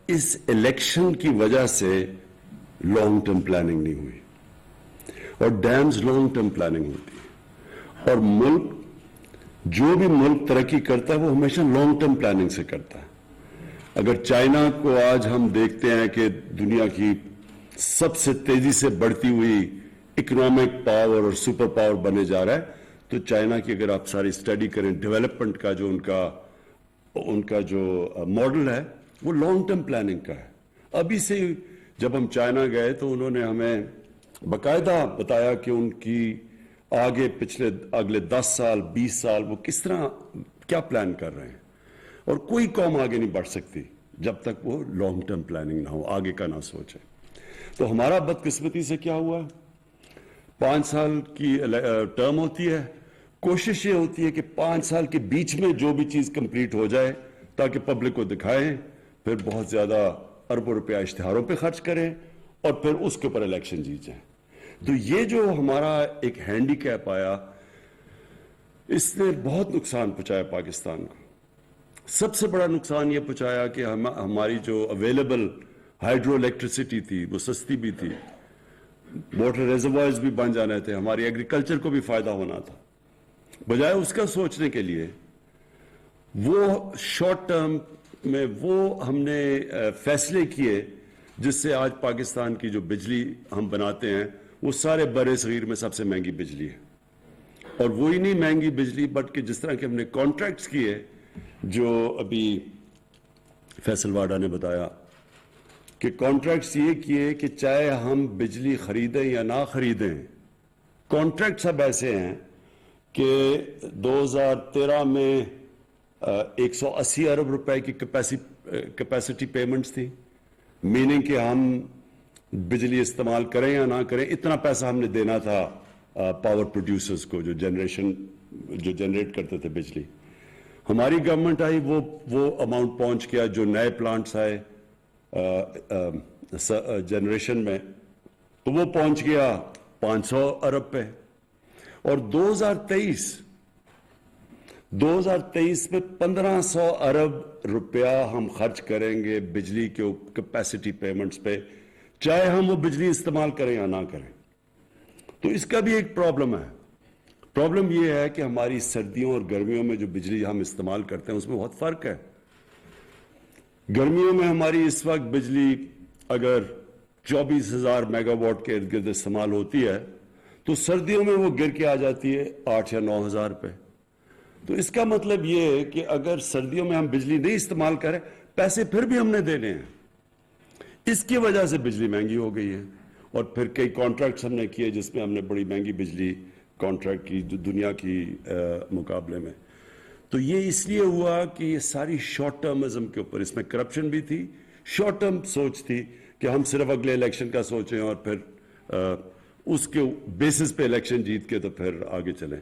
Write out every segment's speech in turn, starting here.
اس election کی وجہ سے لانگ ٹرم پلاننگ نہیں ہوئی, اور ڈیمز لانگ ٹرم پلاننگ ہوتی ہے, اور ملک جو بھی ملک ترقی کرتا ہے وہ ہمیشہ لانگ ٹرم پلاننگ سے کرتا ہے. اگر چائنا کو آج ہم دیکھتے ہیں کہ دنیا کی سب سے تیزی سے بڑھتی ہوئی اکنامک پاور اور سپر پاور بنے جا رہا ہے, تو چائنا کی اگر آپ ساری اسٹڈی کریں ڈیولپمنٹ کا جو ان کا جو ماڈل ہے وہ لانگ ٹرم پلاننگ کا ہے. ابھی سے جب ہم چائنا گئے تو انہوں نے ہمیں باقاعدہ بتایا کہ ان کی آگے اگلے 10 سال 20 سال وہ کس طرح کیا پلان کر رہے ہیں, اور کوئی قوم آگے نہیں بڑھ سکتی جب تک وہ لانگ ٹرم پلاننگ نہ ہو, آگے کا نہ سوچے. تو ہمارا بدقسمتی سے کیا ہوا, 5 سال کی ٹرم ہوتی ہے, کوشش یہ ہوتی ہے کہ 5 سال کے بیچ میں جو بھی چیز کمپلیٹ ہو جائے تاکہ پبلک کو دکھائیں, پھر بہت زیادہ اربوں روپیہ اشتہاروں پہ خرچ کریں اور پھر اس کے اوپر الیکشن جیت جائیں. تو یہ جو ہمارا ایک ہینڈی کیپ آیا, اس نے بہت نقصان پہنچایا پاکستان کو. سب سے بڑا نقصان یہ پہنچایا کہ ہماری جو اویلیبل ہائیڈرو الیکٹریسٹی تھی وہ سستی بھی تھی, واٹر ریزروائرز بھی بن جانے تھے, ہماری ایگریکلچر کو بھی فائدہ ہونا تھا. بجائے اس کا سوچنے کے لیے وہ شارٹ ٹرم میں وہ ہم نے فیصلے کیے جس سے آج پاکستان کی جو بجلی ہم بناتے ہیں وہ سارے بر صغیر میں سب سے مہنگی بجلی ہے. اور وہی نہیں مہنگی بجلی بلکہ جس طرح کہ ہم نے کانٹریکٹس کیے, جو ابھی فیصل واڈا نے بتایا کہ کانٹریکٹس یہ کیے کہ چاہے ہم بجلی خریدیں یا نہ خریدیں, کانٹریکٹس اب ایسے ہیں کہ 2013 میں 180 ارب روپے کی کیپیسٹی پیمنٹس تھی, میننگ کہ ہم بجلی استعمال کریں یا نہ کریں اتنا پیسہ ہم نے دینا تھا پاور پروڈیوسرز کو جو جنریٹ کرتے تھے بجلی. ہماری گورنمنٹ آئی, وہ اماؤنٹ پہنچ گیا, جو نئے پلانٹس آئے جنریشن میں تو وہ پہنچ گیا 500 ارب پہ. اور 2023 میں 1500 ارب روپیہ ہم خرچ کریں گے بجلی کے کیپیسٹی پیمنٹس پہ, چاہے ہم وہ بجلی استعمال کریں یا نہ کریں. تو اس کا بھی ایک پرابلم ہے. پرابلم یہ ہے کہ ہماری سردیوں اور گرمیوں میں جو بجلی ہم استعمال کرتے ہیں اس میں بہت فرق ہے. گرمیوں میں ہماری اس وقت بجلی اگر 24,000 میگا واٹ کے ارد گرد استعمال ہوتی ہے تو سردیوں میں وہ گر کے آ جاتی ہے 8 یا 9,000 پہ. تو اس کا مطلب یہ ہے کہ اگر سردیوں میں ہم بجلی نہیں استعمال کریں, پیسے پھر بھی ہم نے دینے ہیں. اس کی وجہ سے بجلی مہنگی ہو گئی ہے. اور پھر کئی کانٹریکٹس ہم نے کیے جس میں ہم نے بڑی مہنگی بجلی کانٹریکٹ کی دنیا کی مقابلے میں. تو یہ اس لیے ہوا کہ یہ ساری شارٹ ٹرمزم کے اوپر, اس میں کرپشن بھی تھی, شارٹ ٹرم سوچ تھی کہ ہم صرف اگلے الیکشن کا سوچیں اور پھر اس کے بیسس پہ الیکشن جیت کے تو پھر آگے چلیں.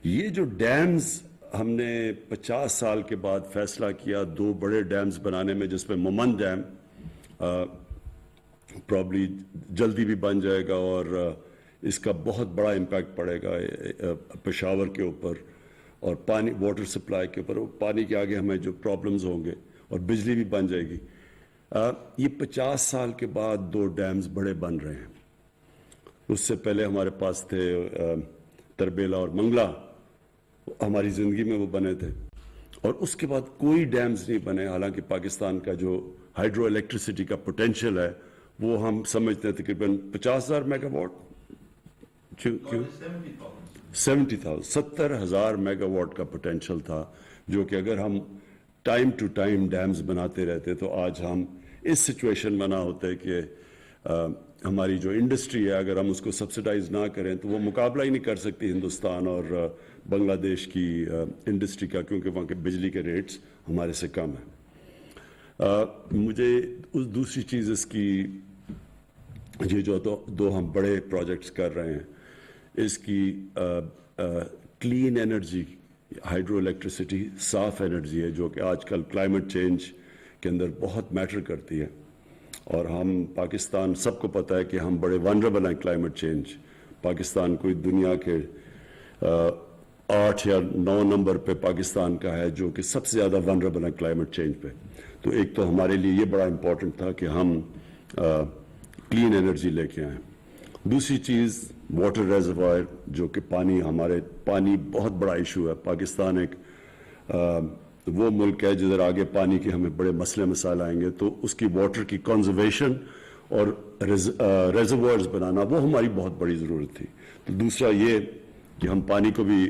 یہ جو ڈیمز ہم نے 50 سال کے بعد فیصلہ کیا 2 بڑے ڈیمز بنانے میں, جس میں مومن ڈیم پرابلی جلدی بھی بن جائے گا اور اس کا بہت بڑا امپیکٹ پڑے گا پشاور کے اوپر اور پانی واٹر سپلائی کے اوپر. پانی کے آگے ہمیں جو پرابلمز ہوں گے اور بجلی بھی بن جائے گی. یہ 50 سال کے بعد 2 ڈیمز بڑے بن رہے ہیں. اس سے پہلے ہمارے پاس تھے تربیلا اور منگلا, ہماری زندگی میں وہ بنے تھے, اور اس کے بعد کوئی ڈیمز نہیں بنے. حالانکہ پاکستان کا جو ہائیڈرو الیکٹریسٹی کا پوٹینشیل ہے وہ ہم سمجھتے ہیں تقریباً 50,000 میگا واٹ, 70,000 میگا واٹ کا پوٹینشیل تھا, جو کہ اگر ہم ٹائم ٹو ٹائم ڈیمز بناتے رہتے تو آج ہم اس سچویشن میں نہ ہوتے کہ ہماری جو انڈسٹری ہے اگر ہم اس کو سبسڈائز نہ کریں تو وہ مقابلہ ہی نہیں کر سکتی ہندوستان اور بنگلہ دیش کی انڈسٹری کا, کیونکہ وہاں کے بجلی کے ریٹس ہمارے سے کم ہیں. مجھے اس دوسری چیز اس کی یہ جو 2 ہم بڑے پروجیکٹس کر رہے ہیں, اس کی کلین انرجی, ہائیڈرو الیکٹریسٹی صاف انرجی ہے جو کہ آج کل کلائمیٹ چینج کے اندر بہت میٹر کرتی ہے. اور ہم پاکستان سب کو پتہ ہے کہ ہم بڑے ونریبل ہیں کلائمیٹ چینج. پاکستان کوئی دنیا کے 8 یا 9 نمبر پہ پاکستان کا ہے جو کہ سب سے زیادہ ونریبل ہے کلائمیٹ چینج پہ. تو ایک تو ہمارے لیے یہ بڑا امپورٹنٹ تھا کہ ہم کلین انرجی لے کے آئیں. دوسری چیز واٹر ریزروائر, جو کہ پانی بہت بڑا ایشو ہے. پاکستان ایک وہ ملک ہے جدھر آگے پانی کے ہمیں بڑے مسئلے مسائل آئیں گے, تو اس کی واٹر کی کنزرویشن اور ریزروائرز بنانا وہ ہماری بہت بڑی ضرورت تھی. تو دوسرا یہ کہ ہم پانی کو بھی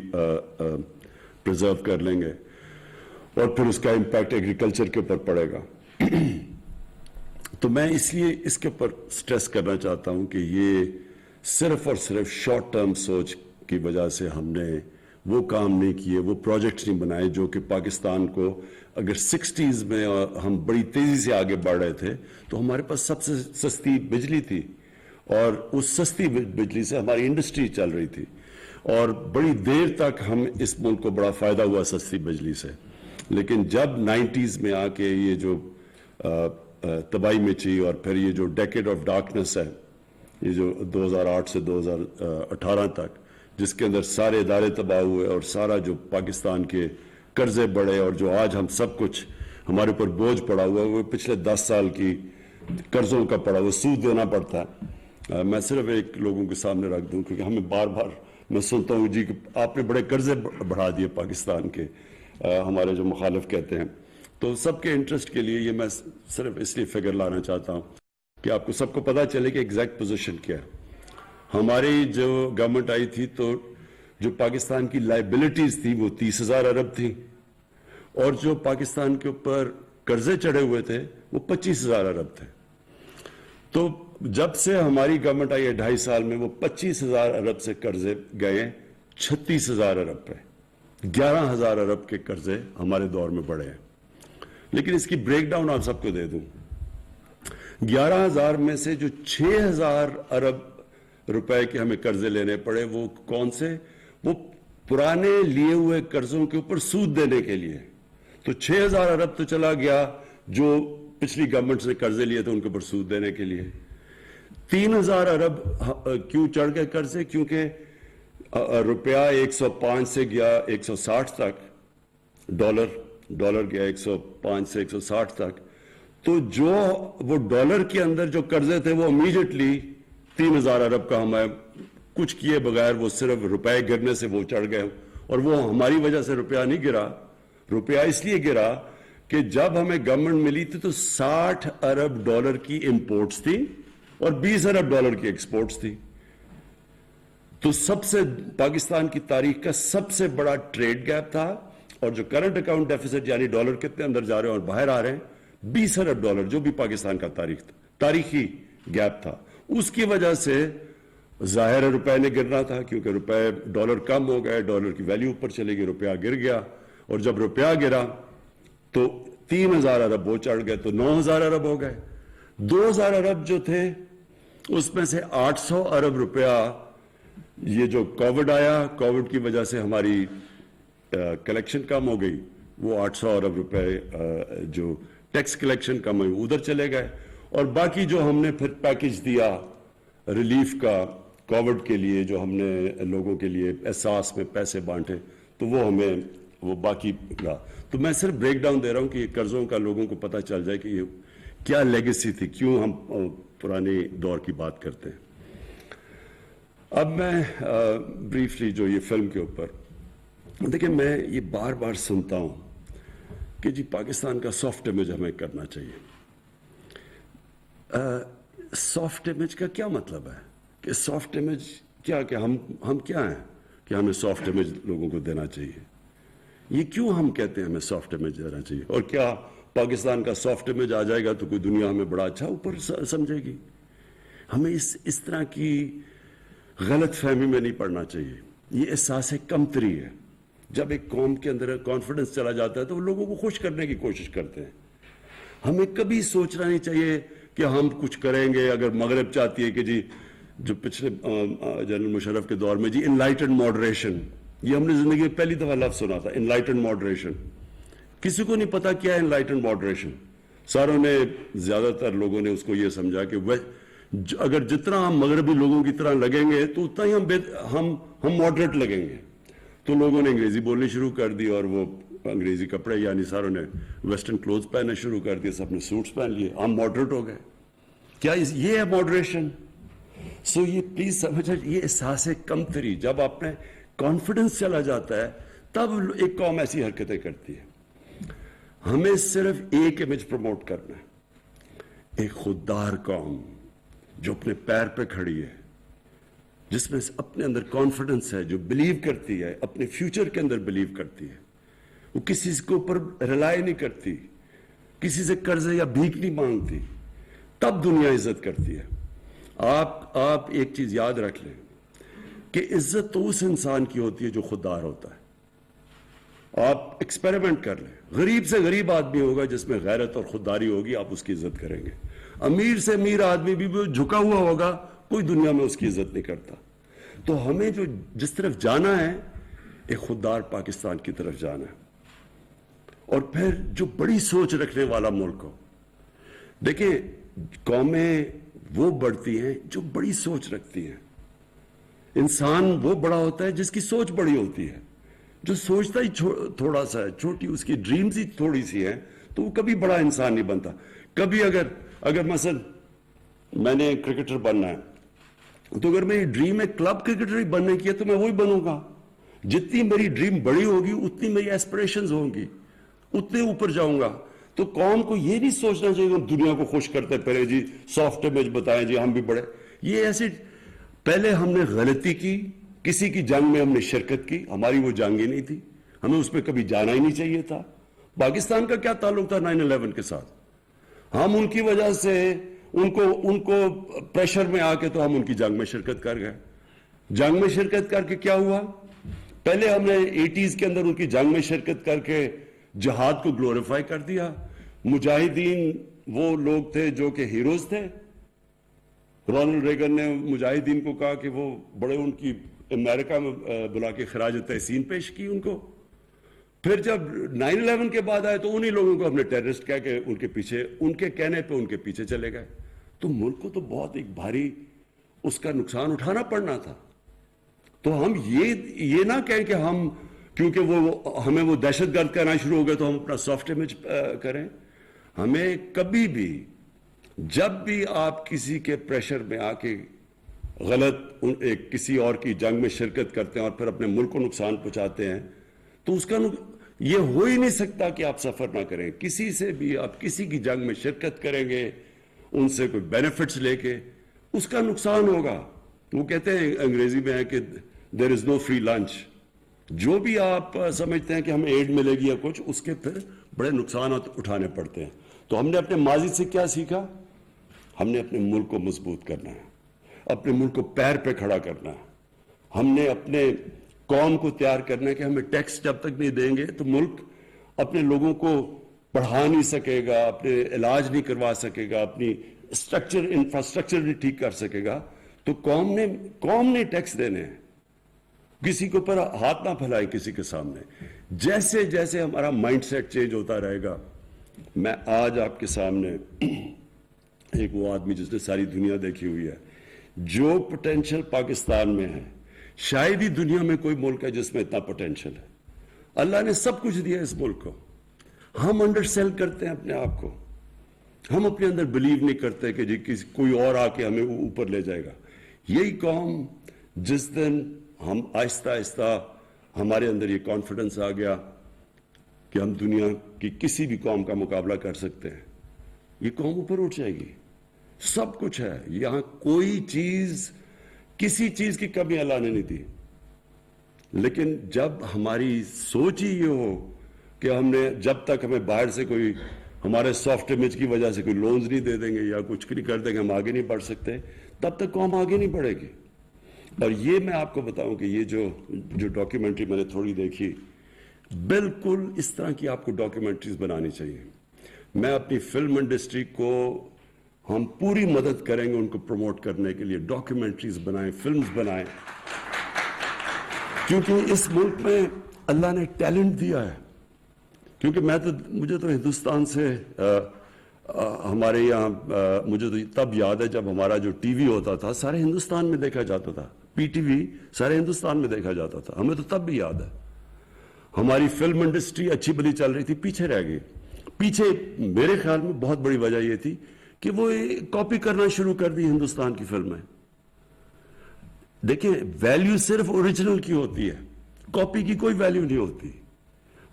پرزرو کر لیں گے, اور پھر اس کا امپیکٹ ایگریکلچر کے اوپر پڑے گا. تو میں اس لیے اس کے اوپر سٹریس کرنا چاہتا ہوں کہ یہ صرف اور صرف شارٹ ٹرم سوچ کی وجہ سے ہم نے وہ کام نہیں کیے, وہ پروجیکٹس نہیں بنائے جو کہ پاکستان کو, اگر 60s میں ہم بڑی تیزی سے آگے بڑھ رہے تھے تو ہمارے پاس سب سے سستی بجلی تھی, اور اس سستی بجلی سے ہماری انڈسٹری چل رہی تھی, اور بڑی دیر تک ہم اس ملک کو بڑا فائدہ ہوا سستی بجلی سے. لیکن جب 90s میں آ کے یہ جو تباہی مچی, اور پھر یہ جو ڈیکیڈ آف ڈارکنس ہے, یہ جو 2008 سے 2018 تک, جس کے اندر سارے ادارے تباہ ہوئے اور سارا جو پاکستان کے قرضے بڑھے, اور جو آج ہم سب کچھ ہمارے اوپر بوجھ پڑا ہوا ہے وہ پچھلے 10 سال کی قرضوں کا پڑا ہوا, سود دینا پڑتا ہے. میں صرف ایک لوگوں کے سامنے رکھ دوں, کیونکہ ہمیں بار بار میں سنتا ہوں جی کہ آپ نے بڑے قرضے بڑھا دیے پاکستان کے, ہمارے جو مخالف کہتے ہیں. تو سب کے انٹرسٹ کے لیے یہ میں صرف اس لیے فگر لانا چاہتا ہوں کہ آپ کو سب کو پتہ چلے کہ ایگزیکٹ پوزیشن کیا ہے. ہماری جو گورنمنٹ آئی تھی تو جو پاکستان کی لائبلٹیز تھی وہ 30,000 ارب تھی, اور جو پاکستان کے اوپر قرضے چڑھے ہوئے تھے وہ 25,000 ارب تھے. تو جب سے ہماری گورنمنٹ آئی ہے 2.5 سال میں, وہ 25,000 ارب سے قرضے گئے 36,000 ارب پہ. 11,000 ارب کے قرضے ہمارے دور میں بڑھے ہیں. لیکن اس کی بریک ڈاؤن آپ سب کو دے دوں. 11,000 میں سے جو 6,000 ارب روپے کے ہمیں قرضے لینے پڑے, وہ کون سے؟ وہ پرانے لیے ہوئے قرضوں کے اوپر سود دینے کے لیے. تو 6,000 ارب تو چلا گیا جو پچھلی گورنمنٹ سے قرضے لیے تھے ان کے اوپر سود دینے کے لیے. 3,000 ارب کیوں چڑھ گئے قرضے؟ کیونکہ روپیہ 105 سے گیا 160 تک, ڈالر گیا 105 سے 160 تک. تو جو وہ ڈالر کے اندر جو قرضے تھے وہ امیڈیٹلی 3,000 ارب کا ہمیں کچھ کیے بغیر وہ صرف روپے گرنے سے وہ چڑھ گئے. اور وہ ہماری وجہ سے روپیہ نہیں گرا, روپیہ اس لیے گرا کہ جب ہمیں گورنمنٹ ملی تھی تو 60 ارب ڈالر کی امپورٹس تھی اور 20 ارب ڈالر کی ایکسپورٹس تھی. تو سب سے پاکستان کی تاریخ کا سب سے بڑا ٹریڈ گیپ تھا, اور جو کرنٹ اکاؤنٹ ڈیفیسٹ یعنی ڈالر کتنے اندر جا رہے ہیں اور باہر آ رہے ہیں 20 ارب ڈالر, جو بھی پاکستان کا تاریخی گیپ تھا. اس کی وجہ سے ظاہر روپے نے گرنا تھا, کیونکہ روپے ڈالر کم ہو گئے, ڈالر کی ویلیو اوپر چلے گی, روپیہ گر گیا. اور جب روپیہ گرا تو 3,000 ارب وہ چڑھ گئے, تو 9,000 ارب ہو گئے. 2,000 ارب جو تھے اس میں سے 800 ارب روپیہ یہ جو کووڈ آیا, کووڈ کی وجہ سے ہماری کلیکشن کم ہو گئی, وہ 800 ارب روپے جو ٹیکس کلیکشن کم ہوئی ادھر چلے گئے. اور باقی جو ہم نے پھر پیکج دیا ریلیف کا کووڈ کے لیے, جو ہم نے لوگوں کے لیے احساس میں پیسے بانٹے, تو وہ ہمیں وہ باقی رہا. تو میں صرف بریک ڈاؤن دے رہا ہوں کہ یہ قرضوں کا لوگوں کو پتہ چل جائے کہ یہ کیا لیگیسی تھی, کیوں ہم پرانے دور کی بات کرتے ہیں. اب میں بریفلی جو یہ فلم کے اوپر, دیکھیں میں یہ بار بار سنتا ہوں کہ جی پاکستان کا سافٹ امیج ہمیں کرنا چاہیے. سافٹ امیج کا کیا مطلب ہے کہ سافٹ امیج کیا کہ ہم کیا ہیں کہ ہمیں سافٹ امیج لوگوں کو دینا چاہیے؟ یہ کیوں ہم کہتے ہیں ہمیں سافٹ امیج دینا چاہیے؟ اور کیا پاکستان کا سافٹ امیج آ جائے گا تو کوئی دنیا ہمیں بڑا اچھا اوپر سمجھے گی؟ ہمیں اس طرح کی غلط فہمی میں نہیں پڑنا چاہیے. یہ احساس کمتری ہے. جب ایک قوم کے اندر کانفیڈنس چلا جاتا ہے تو وہ لوگوں کو خوش کرنے کی کوشش کرتے ہیں. ہمیں کبھی سوچنا نہیں چاہیے کہ ہم کچھ کریں گے. اگر مغرب چاہتی ہے کہ جی جو پچھلے جنرل مشرف کے دور میں جی انلائٹنڈ ماڈریشن, یہ ہم نے زندگی میں پہلی دفعہ لفظ سنا تھا, انلائٹنڈ ماڈریشن. کسی کو نہیں پتا کیا ہے انلائٹنڈ ماڈریشن. ساروں نے, زیادہ تر لوگوں نے اس کو یہ سمجھا کہ اگر جتنا ہم مغربی لوگوں کی طرح لگیں گے تو اتنا ہی ہم ماڈریٹ لگیں گے. تو لوگوں نے انگریزی بولنی شروع کر دی اور وہ انگریزی کپڑے یعنی ساروں نے ویسٹرن کلوتھ پہننا شروع کر دیے, سب نے سوٹس پہن لیے, ہم ماڈریٹ ہو گئے. کیا یہ ہے ماڈریشن؟ سو یہ پلیز سمجھیں, یہ احساس کمتری جب آپ میں کانفیڈنس چلا جاتا ہے تب ایک قوم ایسی حرکتیں کرتی ہے. ہمیں صرف ایک امیج پروموٹ کرنا ہے, ایک خوددار قوم جو اپنے پیر پہ کھڑی ہے, جس میں اپنے اندر کانفیڈنس ہے, جو بلیو کرتی ہے, اپنے فیوچر کے اندر بلیو کرتی ہے, وہ کسی کے اوپر ریلائی نہیں کرتی, کسی سے قرض یا بھیک نہیں مانگتی, تب دنیا عزت کرتی ہے. آپ ایک چیز یاد رکھ لیں کہ عزت تو اس انسان کی ہوتی ہے جو خوددار ہوتا ہے. آپ ایکسپیریمنٹ کر لیں, غریب سے غریب آدمی ہوگا جس میں غیرت اور خودداری ہوگی, آپ اس کی عزت کریں گے. امیر سے امیر آدمی بھی جھکا ہوا ہوگا, کوئی دنیا میں اس کی عزت نہیں کرتا. تو ہمیں جس طرف جانا ہے ایک خوددار پاکستان کی طرف جانا ہے, اور پھر جو بڑی سوچ رکھنے والا ملک ہو. دیکھیں قومیں وہ بڑھتی ہیں جو بڑی سوچ رکھتی ہیں. انسان وہ بڑا ہوتا ہے جس کی سوچ بڑی ہوتی ہے. جو سوچتا ہی تھوڑا سا ہے, چھوٹی اس کی ڈریمز ہی تھوڑی سی ہیں, تو وہ کبھی بڑا انسان نہیں بنتا. کبھی اگر مثلا میں نے کرکٹر بننا ہے, تو اگر میری ڈریم ہے کلب کرکٹر ہی بننے کی ہے تو میں وہی بنوں گا. جتنی میری ڈریم بڑی ہوگی اتنی میری ایسپریشنز ہوں گی, اتنے اوپر جاؤں گا. تو قوم کو یہ نہیں سوچنا چاہیے کہ دنیا کو خوش کرتے پہلے جی سافٹ امیج بتائیں جی ہم بھی بڑے. یہ ایسے پہلے ہم نے غلطی کی, کسی کی جنگ میں ہم نے شرکت کی, ہماری وہ جنگ ہی نہیں تھی, ہمیں اس پہ کبھی جانا ہی نہیں چاہیے تھا. پاکستان کا کیا تعلق تھا 9/11 کے ساتھ؟ ہم ان کی وجہ سے ان کو پریشر میں آ کے تو ہم ان کی جنگ میں شرکت کر گئے. جنگ میں شرکت کر کے کیا ہوا؟ پہلے ہم نے 80s کے اندر ان کی جنگ میں شرکت کر کے جہاد کو گلوریفائی کر دیا. مجاہدین وہ لوگ تھے جو کہ ہیروز تھے. رونلڈ ریگن نے مجاہدین کو کہا کہ وہ بڑے, ان کی امریکہ میں بلا کے خراج تحسین پیش کی ان کو. پھر جب 9/11 کے بعد آئے تو انہی لوگوں کو ہم نے ٹیررسٹ کہہ کے ان کے پیچھے, ان کے کہنے پہ ان کے پیچھے چلے گئے. تو ملک کو تو بہت ایک بھاری اس کا نقصان اٹھانا پڑنا تھا. تو ہم یہ نہ کہیں کہ ہم کیونکہ ہمیں وہ دہشت گرد کہنا شروع ہو گئے تو ہم اپنا سافٹ امیج کریں. ہمیں کبھی بھی جب بھی آپ کسی کے پریشر میں آ کے غلط کسی اور کی جنگ میں شرکت کرتے ہیں اور پھر اپنے ملک کو نقصان پہنچاتے ہیں, تو اس کا یہ ہو ہی نہیں سکتا کہ آپ سفر نہ کریں. کسی سے بھی آپ کسی کی جنگ میں شرکت کریں گے, ان سے کوئی بینیفٹس لے کے, اس کا نقصان ہوگا. وہ کہتے ہیں انگریزی میں ہے کہ دیر از نو فری لنچ. جو بھی آپ سمجھتے ہیں کہ ہمیں ایڈ ملے گی یا کچھ, اس کے پھر بڑے نقصانات اٹھانے پڑتے ہیں. تو ہم نے اپنے ماضی سے کیا سیکھا؟ ہم نے اپنے ملک کو مضبوط کرنا ہے, اپنے ملک کو پیر پہ کھڑا کرنا ہے. ہم نے اپنے قوم کو تیار کرنا ہے کہ ہمیں ٹیکس جب تک نہیں دیں گے تو ملک اپنے لوگوں کو پڑھا نہیں سکے گا, اپنے علاج نہیں کروا سکے گا, اپنی انفراسٹرکچر نہیں ٹھیک کر سکے گا. تو قوم نے ٹیکس دینے ہیں. کسی کے اوپر ہاتھ نہ پھیلائیں کسی کے سامنے. جیسے جیسے ہمارا مائنڈ سیٹ چینج ہوتا رہے گا. میں آج آپ کے سامنے ایک وہ آدمی جس نے ساری دنیا دیکھی ہوئی ہے, جو پوٹینشل پاکستان میں ہے شاید ہی دنیا میں کوئی ملک ہے جس میں اتنا پوٹینشل ہے. اللہ نے سب کچھ دیا اس ملک کو. ہم انڈر سیل کرتے ہیں اپنے آپ کو. ہم اپنے اندر بلیو نہیں کرتے کہ جی کوئی اور آ کے ہمیں اوپر لے جائے گا. یہی قوم جس دن ہم آہستہ آہستہ ہمارے اندر یہ کانفیڈنس آ گیا کہ ہم دنیا کی کسی بھی قوم کا مقابلہ کر سکتے ہیں, یہ قوم اوپر اٹھ جائے گی. سب کچھ ہے یہاں, کوئی چیز کسی چیز کی کمی اللہ نے نہیں دی. لیکن جب ہماری سوچ ہی یہ ہو کہ ہم نے جب تک ہمیں باہر سے کوئی ہمارے سافٹ امیج کی وجہ سے کوئی لونز نہیں دے دیں گے یا کچھ نہیں کر دیں گے ہم آگے نہیں بڑھ سکتے, تب تک قوم آگے نہیں بڑھے گی. اور یہ میں آپ کو بتاؤں کہ یہ جو ڈاکیومنٹری میں نے تھوڑی دیکھی, بالکل اس طرح کی آپ کو ڈاکیومنٹریز بنانی چاہیے. میں اپنی فلم انڈسٹری کو ہم پوری مدد کریں گے ان کو پروموٹ کرنے کے لیے. ڈاکیومنٹریز بنائیں, فلمز بنائیں, کیونکہ اس ملک میں اللہ نے ٹیلنٹ دیا ہے. کیونکہ مجھے تو ہندوستان سے ہمارے یہاں مجھے تو تب یاد ہے جب ہمارا جو ٹی وی ہوتا تھا سارے ہندوستان میں دیکھا جاتا تھا. پی ٹی وی سارے ہندوستان میں دیکھا جاتا تھا. ہمیں تو تب بھی یاد ہے ہماری فلم انڈسٹری اچھی بلی چل رہی تھی, پیچھے رہ گئی. پیچھے میرے خیال میں بہت بڑی وجہ یہ تھی کہ وہ کاپی کرنا شروع کر دی ہندوستان کی فلمیں. دیکھیں ویلیو صرف اوریجنل کی ہوتی ہے, کاپی کی کوئی ویلیو نہیں ہوتی.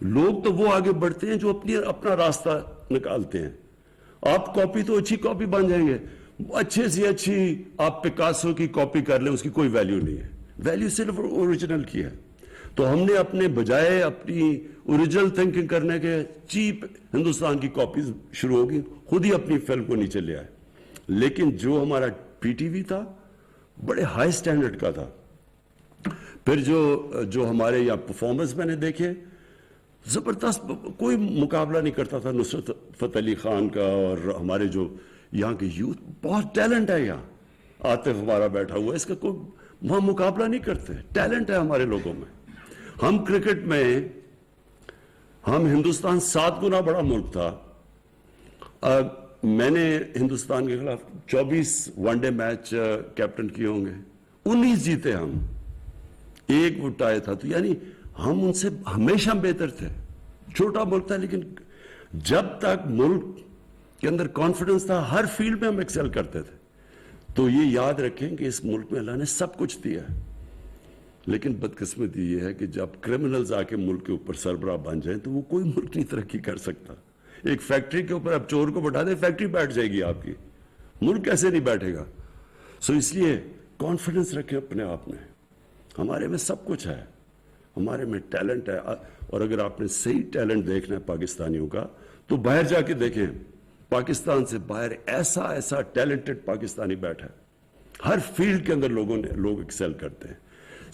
لوگ تو وہ آگے بڑھتے ہیں جو اپنا راستہ نکالتے ہیں. آپ کاپی تو اچھی کاپی بن جائیں گے, اچھے سے اچھی آپ پکاسو کی کاپی کر لیں, اس کی کوئی ویلیو نہیں ہے. ویلیو صرف اوریجنل کی ہے. تو ہم نے اپنے بجائے اپنی اوریجنل تھنکنگ کرنے کے چیپ ہندوستان کی کاپیز شروع ہوگی, خود ہی اپنی فلم کو نیچے لے آئے. لیکن جو ہمارا پی ٹی وی تھا بڑے ہائی سٹینڈرڈ کا تھا. پھر جو ہمارے یہاں پرفارمنس میں نے دیکھے زبردست, کوئی مقابلہ نہیں کرتا تھا نصرت فتح علی خان کا. اور ہمارے جو یہاں کے یوتھ, بہت ٹیلنٹ ہے یہاں. عاطف ہمارا بیٹھا ہوا ہے, اس کا کوئی وہاں مقابلہ نہیں کرتے. ٹیلنٹ ہے ہمارے لوگوں میں. ہم کرکٹ میں ہم ہندوستان 7 گنا بڑا ملک تھا. میں نے ہندوستان کے خلاف 24 ون ڈے میچ کیپٹن کیے ہوں گے, 19 جیتے ہم, 1 وہ ٹائی تھا. تو یعنی ہم ان سے ہمیشہ بہتر تھے. چھوٹا ملک تھا لیکن جب تک ملک کے اندر کانفیڈنس تھا ہر فیلڈ میں ہم ایکسل کرتے تھے. تو یہ یاد رکھیں کہ اس ملک میں اللہ نے سب کچھ دیا ہے. لیکن بدقسمتی یہ ہے کہ جب کرمنلز آ کے ملک کے اوپر سربراہ بن جائیں تو وہ کوئی ملک نہیں ترقی کر سکتا. ایک فیکٹری کے اوپر اب چور کو بٹھا دیں, فیکٹری بیٹھ جائے گی آپ کی, ملک کیسے نہیں بیٹھے گا. سو اس لیے کانفیڈنس رکھیں اپنے آپ میں. ہمارے میں سب کچھ ہے, ہمارے میں ٹیلنٹ ہے. اور اگر آپ نے صحیح ٹیلنٹ دیکھنا ہے پاکستانیوں کا تو باہر جا کے دیکھیں. پاکستان سے باہر ایسا ٹیلنٹڈ پاکستانی بیٹھا ہے. ہر فیلڈ کے اندر لوگ ایکسل کرتے ہیں.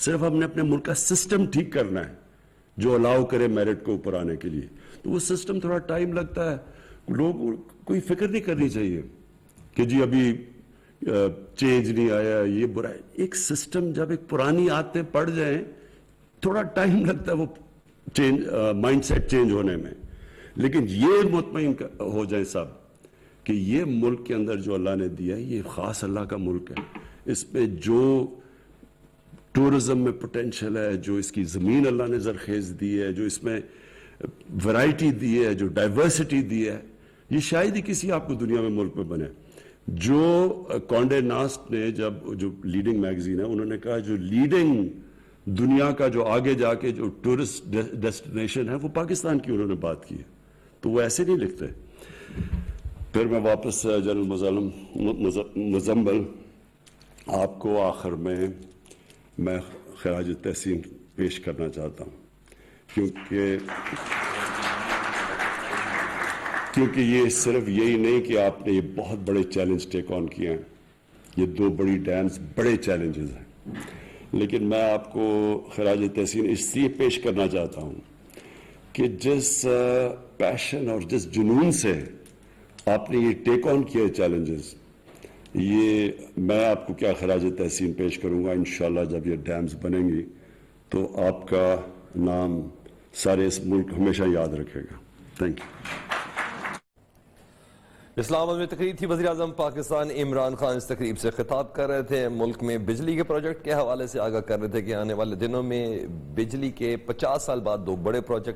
صرف ہم نے اپنے ملک کا سسٹم ٹھیک کرنا ہے جو الاؤ کرے میرٹ کو اوپر آنے کے لیے. تو وہ سسٹم تھوڑا ٹائم لگتا ہے. لوگ کوئی فکر نہیں کرنی چاہیے کہ جی ابھی چینج نہیں آیا, یہ برا ہے. ایک سسٹم جب ایک پرانی عادتیں پڑ جائیں تھوڑا ٹائم لگتا ہے وہ مائنڈ سیٹ چینج ہونے میں. لیکن یہ مطمئن ہو جائیں سب کہ یہ ملک کے اندر جو اللہ نے دیا ہے یہ خاص اللہ کا ملک ہے. اس میں جو ٹورزم میں پوٹینشل ہے, جو اس کی زمین اللہ نے زرخیز دی ہے, جو اس میں ورائٹی دی ہے, جو ڈائیورسٹی دی ہے, یہ شاید ہی کسی آپ کو دنیا میں ملک میں بنے. جو کانڈے ناسٹ نے جو لیڈنگ میگزین ہے انہوں نے کہا جو لیڈنگ دنیا کا جو آگے جا کے جو ٹورسٹ ڈیسٹینیشن ہے وہ پاکستان کی انہوں نے بات کی ہے. تو وہ ایسے نہیں لکھتے. پھر میں واپس جنرل مزمل آپ کو آخر میں خراج تحسین پیش کرنا چاہتا ہوں کیونکہ یہ صرف یہی نہیں کہ آپ نے یہ بہت بڑے چیلنج ٹیک آن کیے ہیں. یہ 2 بڑی ڈیمز بڑے چیلنجز ہیں. لیکن میں آپ کو خراج تحسین اس لیے پیش کرنا چاہتا ہوں کہ جس پیشن اور جس جنون سے آپ نے یہ ٹیک آن کیے چیلنجز, یہ میں آپ کو کیا خراج تحسین پیش کروں گا. انشاءاللہ جب یہ ڈیمز بنیں گی تو آپ کا نام سارے اس ملک ہمیشہ یاد رکھے گا. Thank you. اسلام آباد میں تقریب تھی. وزیر اعظم پاکستان عمران خان اس تقریب سے خطاب کر رہے تھے. ملک میں بجلی کے پروجیکٹ کے حوالے سے آگاہ کر رہے تھے کہ آنے والے دنوں میں بجلی کے 50 سال بعد 2 بڑے پروجیکٹ